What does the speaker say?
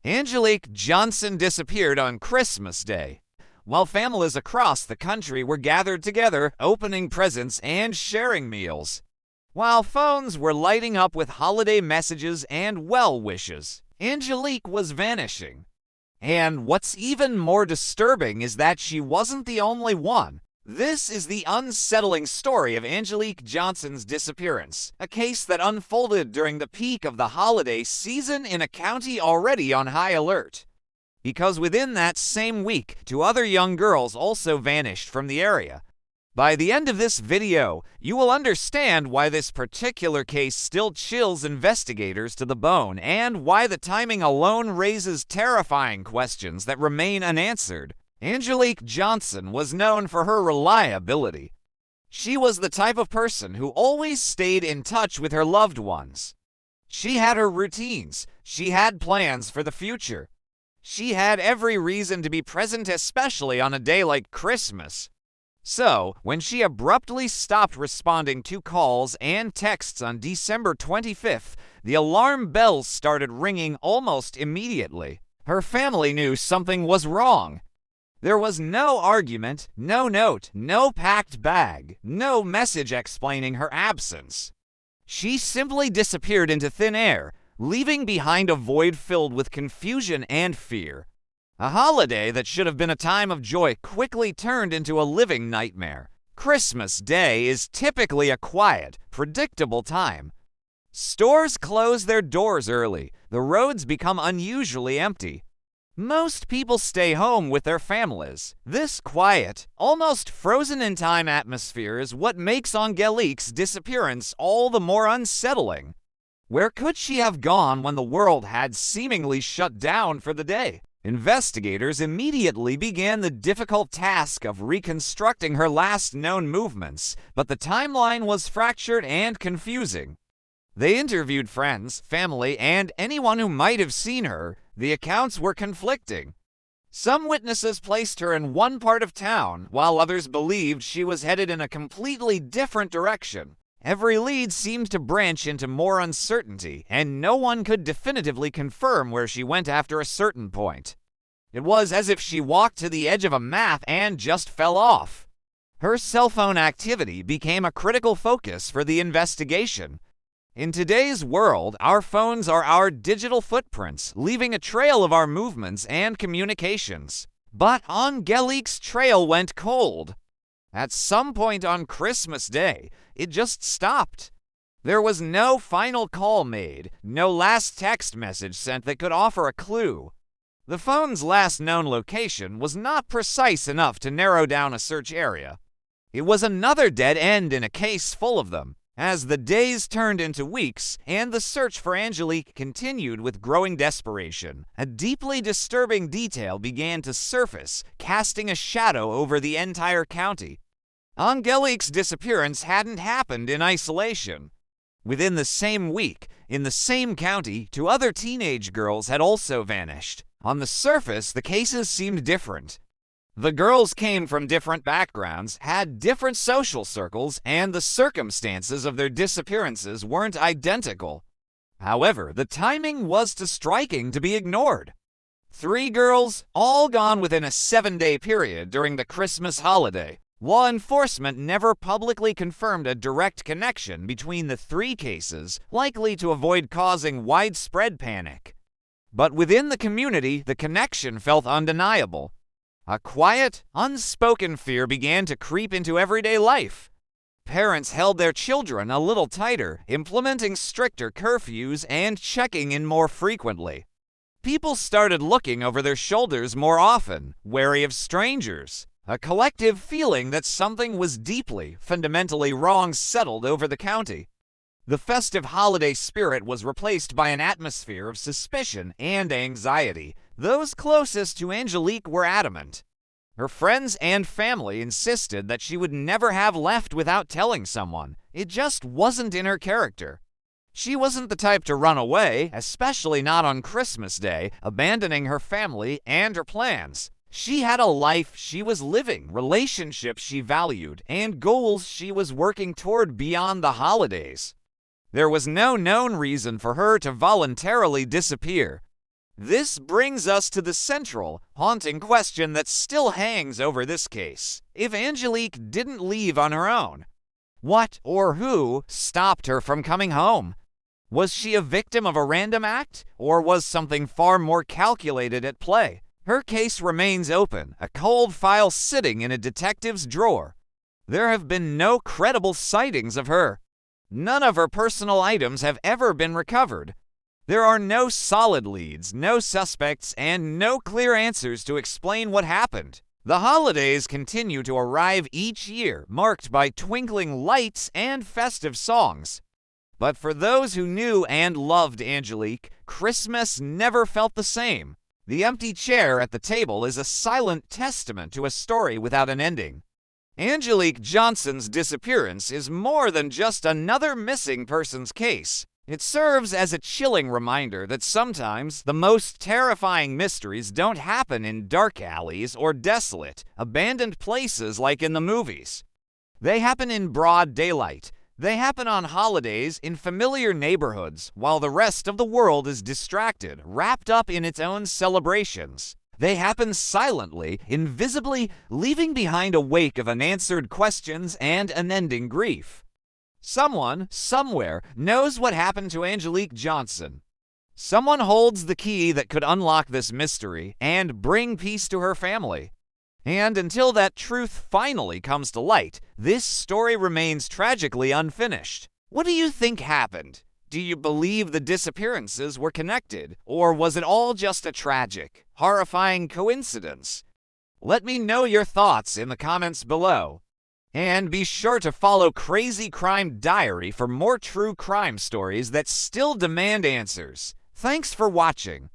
Angelique Johnson disappeared on Christmas Day, while families across the country were gathered together, opening presents and sharing meals. While phones were lighting up with holiday messages and well wishes, Angelique was vanishing. And what's even more disturbing is that she wasn't the only one. This is the unsettling story of Angelique Johnson's disappearance, a case that unfolded during the peak of the holiday season in a county already on high alert. Because within that same week, two other young girls also vanished from the area. By the end of this video, you will understand why this particular case still chills investigators to the bone and why the timing alone raises terrifying questions that remain unanswered. Angelique Johnson was known for her reliability. She was the type of person who always stayed in touch with her loved ones. She had her routines. She had plans for the future. She had every reason to be present, especially on a day like Christmas. So, when she abruptly stopped responding to calls and texts on December 25th, the alarm bells started ringing almost immediately. Her family knew something was wrong. There was no argument, no note, no packed bag, no message explaining her absence. She simply disappeared into thin air, leaving behind a void filled with confusion and fear. A holiday that should have been a time of joy quickly turned into a living nightmare. Christmas Day is typically a quiet, predictable time. Stores close their doors early. The roads become unusually empty. Most people stay home with their families. This quiet, almost frozen-in-time atmosphere is what makes Angelique's disappearance all the more unsettling. Where could she have gone when the world had seemingly shut down for the day? Investigators immediately began the difficult task of reconstructing her last known movements, but the timeline was fractured and confusing. They interviewed friends, family, and anyone who might have seen her. The accounts were conflicting. Some witnesses placed her in one part of town, while others believed she was headed in a completely different direction. Every lead seemed to branch into more uncertainty, and no one could definitively confirm where she went after a certain point. It was as if she walked to the edge of a map and just fell off. Her cell phone activity became a critical focus for the investigation. In today's world, our phones are our digital footprints, leaving a trail of our movements and communications. But Angelique's trail went cold. At some point on Christmas Day, it just stopped. There was no final call made, no last text message sent that could offer a clue. The phone's last known location was not precise enough to narrow down a search area. It was another dead end in a case full of them. As the days turned into weeks and the search for Angelique continued with growing desperation, a deeply disturbing detail began to surface, casting a shadow over the entire county. Angelique's disappearance hadn't happened in isolation. Within the same week, in the same county, two other teenage girls had also vanished. On the surface, the cases seemed different. The girls came from different backgrounds, had different social circles, and the circumstances of their disappearances weren't identical. However, the timing was too striking to be ignored. 3 girls, all gone within a 7-day period during the Christmas holiday. Law enforcement never publicly confirmed a direct connection between the 3 cases, likely to avoid causing widespread panic. But within the community, the connection felt undeniable. A quiet, unspoken fear began to creep into everyday life. Parents held their children a little tighter, implementing stricter curfews and checking in more frequently. People started looking over their shoulders more often, wary of strangers. A collective feeling that something was deeply, fundamentally wrong settled over the county. The festive holiday spirit was replaced by an atmosphere of suspicion and anxiety. Those closest to Angelique were adamant. Her friends and family insisted that she would never have left without telling someone. It just wasn't in her character. She wasn't the type to run away, especially not on Christmas Day, abandoning her family and her plans. She had a life she was living, relationships she valued, and goals she was working toward beyond the holidays. There was no known reason for her to voluntarily disappear. This brings us to the central, haunting question that still hangs over this case. If Angelique didn't leave on her own, what or who stopped her from coming home? Was she a victim of a random act, or was something far more calculated at play? Her case remains open, a cold file sitting in a detective's drawer. There have been no credible sightings of her. None of her personal items have ever been recovered. There are no solid leads, no suspects, and no clear answers to explain what happened. The holidays continue to arrive each year, marked by twinkling lights and festive songs. But for those who knew and loved Angelique, Christmas never felt the same. The empty chair at the table is a silent testament to a story without an ending. Angelique Johnson's disappearance is more than just another missing persons case. It serves as a chilling reminder that sometimes the most terrifying mysteries don't happen in dark alleys or desolate, abandoned places like in the movies. They happen in broad daylight. They happen on holidays in familiar neighborhoods while the rest of the world is distracted, wrapped up in its own celebrations. They happen silently, invisibly, leaving behind a wake of unanswered questions and unending grief. Someone, somewhere, knows what happened to Angelique Johnson. Someone holds the key that could unlock this mystery and bring peace to her family. And until that truth finally comes to light, this story remains tragically unfinished. What do you think happened? Do you believe the disappearances were connected, or was it all just a tragic, horrifying coincidence? Let me know your thoughts in the comments below. And be sure to follow Crazy Crime Diary for more true crime stories that still demand answers. Thanks for watching.